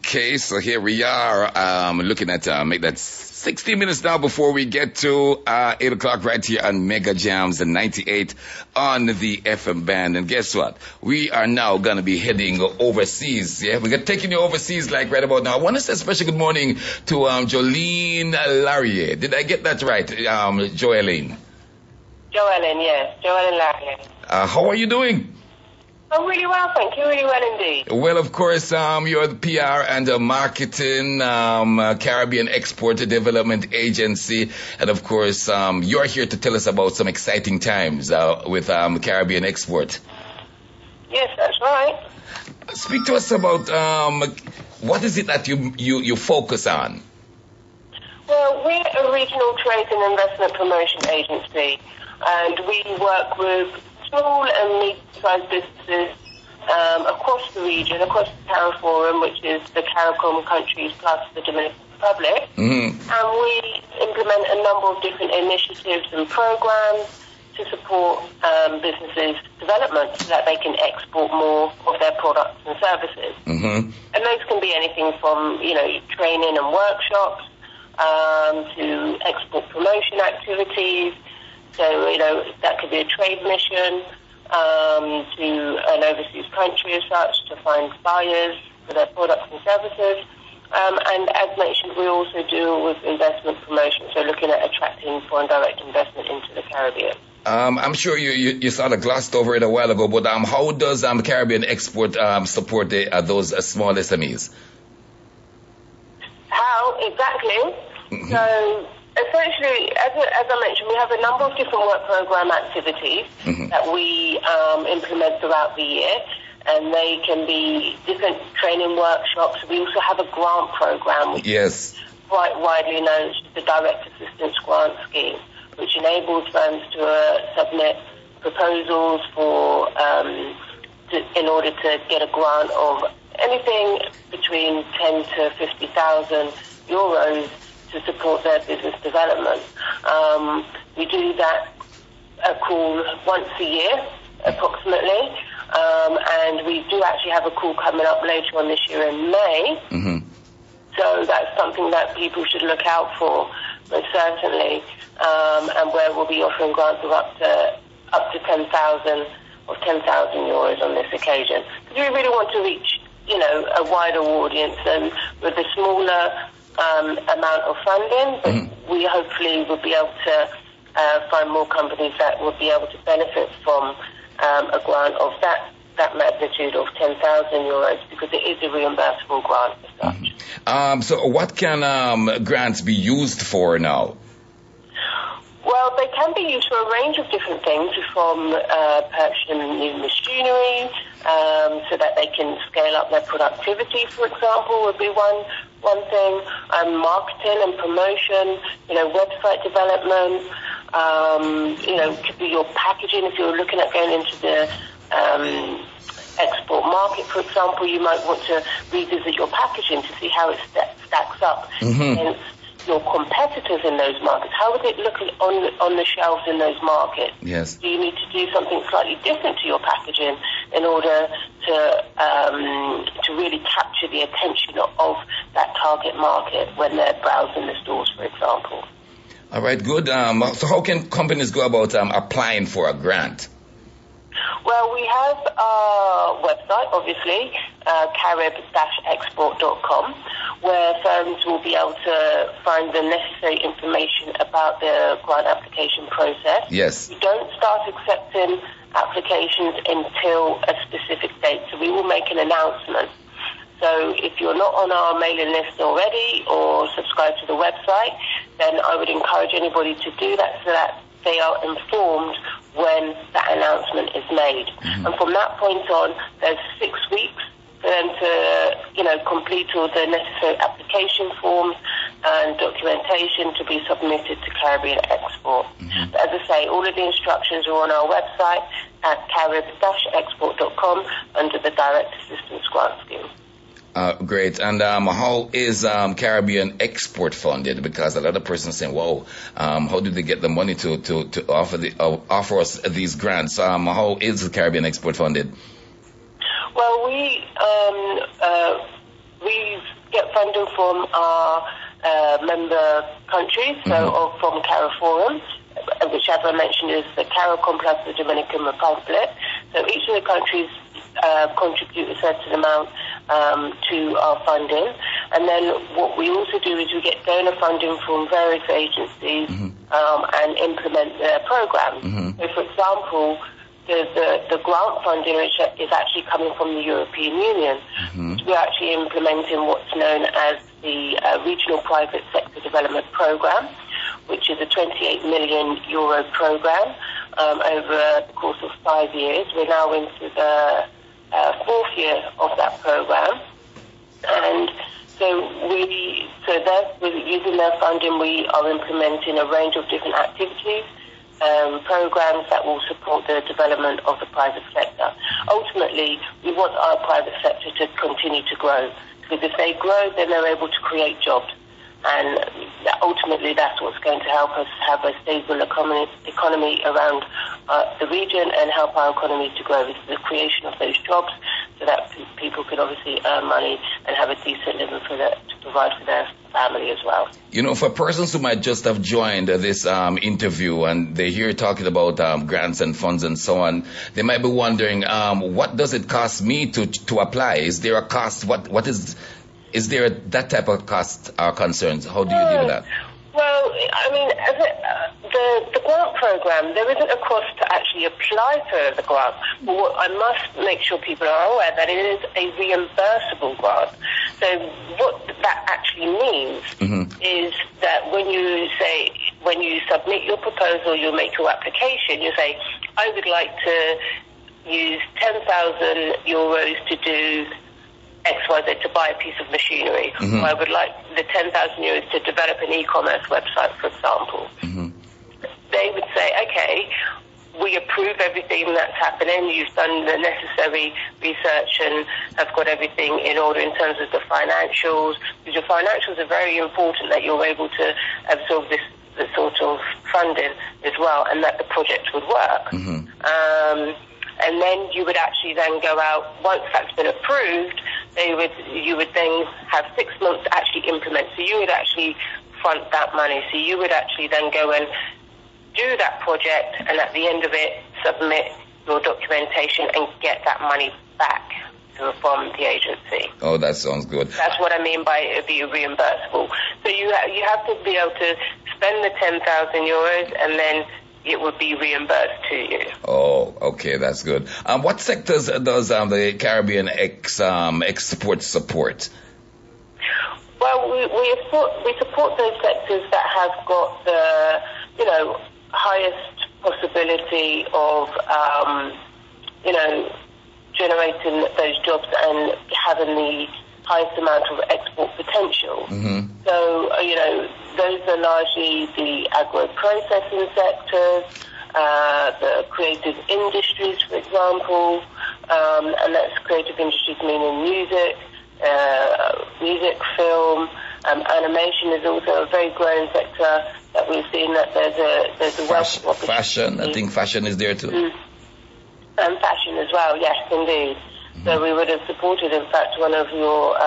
Okay, so here we are, looking at, make that 60 minutes now before we get to 8 o'clock right here on MegaJamz and 98 on the FM band. And guess what? We are now going to be heading overseas. Yeah, we're taking you overseas like right about now. I want to say a special good morning to JoEllen Laryea. Did I get that right, JoEllen? JoEllen, yes. JoEllen Laryea. How are you doing? I'm really well, thank you. Really well indeed. Well, of course, you're the PR and marketing Caribbean Export Development Agency. And, of course, you're here to tell us about some exciting times with Caribbean Export. Yes, that's right. Speak to us about what is it that you focus on? Well, we're a regional trade and investment promotion agency, and we work with small and medium-sized businesses across the region, across the CARIFORUM, which is the CARICOM countries plus the Dominican Republic. Mm-hmm. And we implement a number of different initiatives and programs to support businesses' development so that they can export more of their products and services. Mm-hmm. And those can be anything from, training and workshops to export promotion activities. So, that could be a trade mission to an overseas country as such to find buyers for their products and services. And as mentioned, we also deal with investment promotion, so looking at attracting foreign direct investment into the Caribbean. I'm sure you sort of glossed over it a while ago, but how does Caribbean Export support those small SMEs? How exactly? Mm-hmm. So essentially, as I mentioned, we have a number of different work program activities mm-hmm. that we implement throughout the year, and they can be different training workshops. We also have a grant program, which is quite widely known as the Direct Assistance Grant Scheme, which enables firms to submit proposals for in order to get a grant of anything between 10 to 50,000 euros to support their business development. We do that call once a year, approximately, and we do actually have a call coming up later on this year in May. Mm-hmm. So that's something that people should look out for, most certainly, and where we'll be offering grants of up to 10,000 euros on this occasion. Because we really want to reach, a wider audience, and with a smaller amount of funding, but mm-hmm. we hopefully will be able to find more companies that will be able to benefit from a grant of that magnitude of 10,000 euros, because it is a reimbursable grant as such. Mm-hmm. So what can grants be used for now? Well, they can be used for a range of different things, from purchasing new machinery, so that they can scale up their productivity, for example, would be one thing. Marketing and promotion, website development, could be your packaging. If you're looking at going into the export market, for example, you might want to revisit your packaging to see how it stacks up mm-hmm. against your competitors in those markets. How would it look on the shelves in those markets? Yes. Do you need to do something slightly different to your packaging in order to really capture the attention of that target market when they're browsing the stores, for example? All right, good. So how can companies go about applying for a grant? Well, we have our website, obviously, carib-export.com, where firms will be able to find the necessary information about the grant application process. Yes. We don't start accepting applications until a specific date, so we will make an announcement. So if you're not on our mailing list already or subscribe to the website, then I would encourage anybody to do that so that they are informed when that announcement is made. Mm-hmm. And from that point on, there's 6 weeks for them to, complete all the necessary application forms and documentation to be submitted to Caribbean Export. Mm-hmm. But as I say, all of the instructions are on our website at carib-export.com under the Direct Assistance Grant Scheme. Great. And how is Caribbean Export funded? Because a lot of persons saying, "Whoa, how did they get the money to offer us these grants?" How is Caribbean Export funded? Well, we've funding from our member countries, so from CARIFORUM, which, as I mentioned, is the CARICOM plus the Dominican Republic. So each of the countries contribute a certain amount to our funding. And then what we also do is we get donor funding from various agencies and implement their programs. So, for example, the grant funding, which is actually coming from the European Union, we're actually implementing what's known as the Regional Private Sector Development Programme, which is a 28 million euro programme over the course of 5 years. We're now into the fourth year of that programme. And using their funding, we are implementing a range of different activities, programs that will support the development of the private sector. Ultimately, we want our private sector to continue to grow, because if they grow, then they're able to create jobs. And ultimately, that's what's going to help us have a stable economy around the region and help our economy to grow. It's the creation of those jobs so that people can obviously earn money and have a decent living to provide for their family as well. You know, for persons who might just have joined this interview and they hear talking about grants and funds and so on, they might be wondering, what does it cost me to apply? Is there a cost? Is there that type of cost or concerns? How do you deal with that? Well, I mean, the grant program, there isn't a cost to actually apply for the grant. But what I must make sure people are aware that it is a reimbursable grant. So what that actually means is that when you submit your proposal, you make your application, you say, I would like to use 10,000 euros to do XYZ, to buy a piece of machinery. Or I would like the 10,000 euros to develop an e-commerce website, for example. They would say, okay, we approve everything that's happening. You've done the necessary research and have got everything in order in terms of the financials. Because your financials are very important, that you're able to absorb this sort of funding as well, and that the project would work. And then you would actually then go out, once that's been approved, you would then have 6 months to actually implement. So you would actually front that money. So you would actually then go and do that project, and at the end of it, submit your documentation and get that money back from the agency. Oh, that sounds good. That's what I mean by it being reimbursable. So you have to be able to spend the 10,000 euros and then it would be reimbursed to you. Oh, okay, that's good. What sectors does the Caribbean export support? Well, we support those sectors that have got the, highest possibility of, generating those jobs and having the highest amount of export potential. So, those are largely the agro-processing sectors, the creative industries, for example, and that's creative industries meaning music, film, animation is also a very growing sector that we've seen that there's a wealth of opportunity. Fashion, I think fashion is there too. And fashion as well, yes, indeed. So we would have supported, in fact, one of your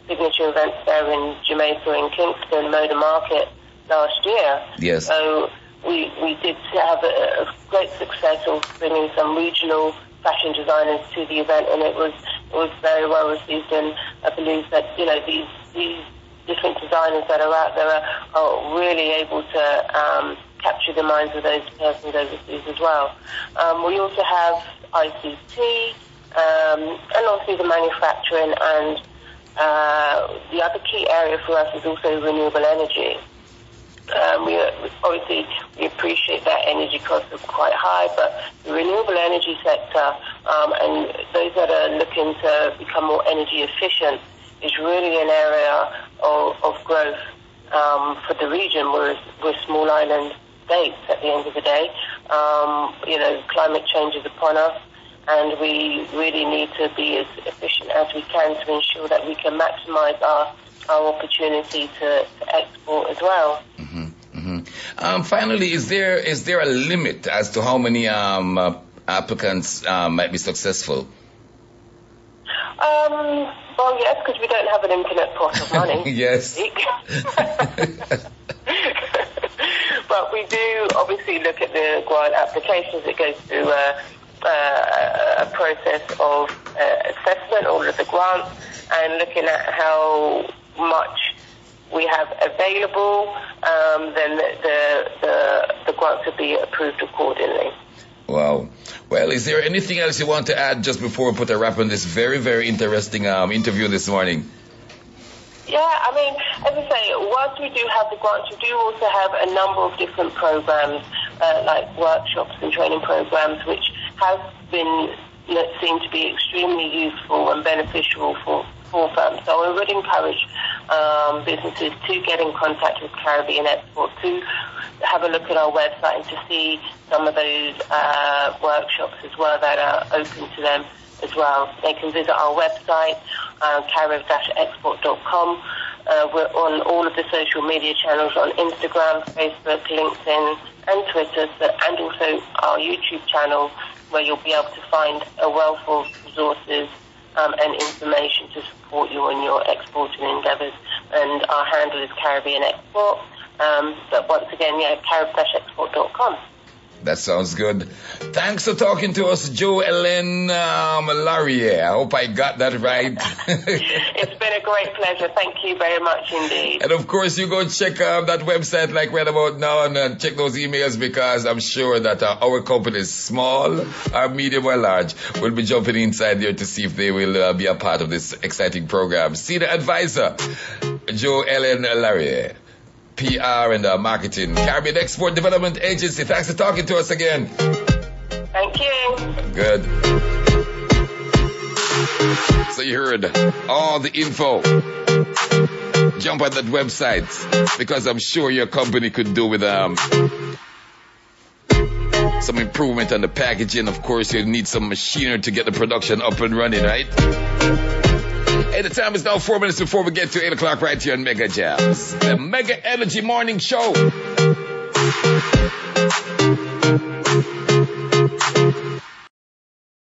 signature events there in Jamaica, in Kingston, Moda Market, last year. Yes. So we did have a great success of bringing some regional fashion designers to the event, and it was very well received. And I believe that these different designers that are out there are really able to capture the minds of those persons overseas as well. We also have ICT. And obviously the manufacturing, and the other key area for us is also renewable energy. We appreciate that energy costs are quite high, but the renewable energy sector and those that are looking to become more energy efficient is really an area of growth for the region. We're small island states at the end of the day. Climate change is upon us, and we really need to be as efficient as we can to ensure that we can maximize our opportunity to export as well. Finally, is there a limit as to how many applicants might be successful? Well, yes, because we don't have an infinite pot of money. Yes. But we do obviously look at the grant applications. It goes through a process of assessment, all of the grants, and looking at how much we have available, then the grants will be approved accordingly. Wow. Well, is there anything else you want to add just before we put a wrap on this very, very interesting interview this morning? Yeah, I mean, as I say, whilst we do have the grants, we do also have a number of different programs, like workshops and training programs, which have been seen to be extremely useful and beneficial for firms. So I would encourage businesses to get in contact with Caribbean Export, to have a look at our website and to see some of those workshops as well that are open to them as well. They can visit our website, carib-export.com. We're on all of the social media channels on Instagram, Facebook, LinkedIn and Twitter, and also our YouTube channel, where you'll be able to find a wealth of resources and information to support you on your exporting endeavours. And our handle is Caribbean Export. But once again, carib-export.com. That sounds good. Thanks for talking to us, JoEllen Laryea. I hope I got that right. It's been a great pleasure. Thank you very much indeed. And of course, you go check that website like right about now and check those emails, because I'm sure that our company is small, or medium or large. We'll be jumping inside there to see if they will be a part of this exciting program. Senior Advisor, JoEllen Laryea. PR and Marketing, Caribbean Export Development Agency. Thanks for talking to us again. Thank you. Good. So you heard all the info. Jump on that website, because I'm sure your company could do with some improvement on the packaging. Of course, you need some machinery to get the production up and running, right? Hey, the time is now 4 minutes before we get to 8 o'clock right here on MegaJamz, the Mega Energy Morning Show.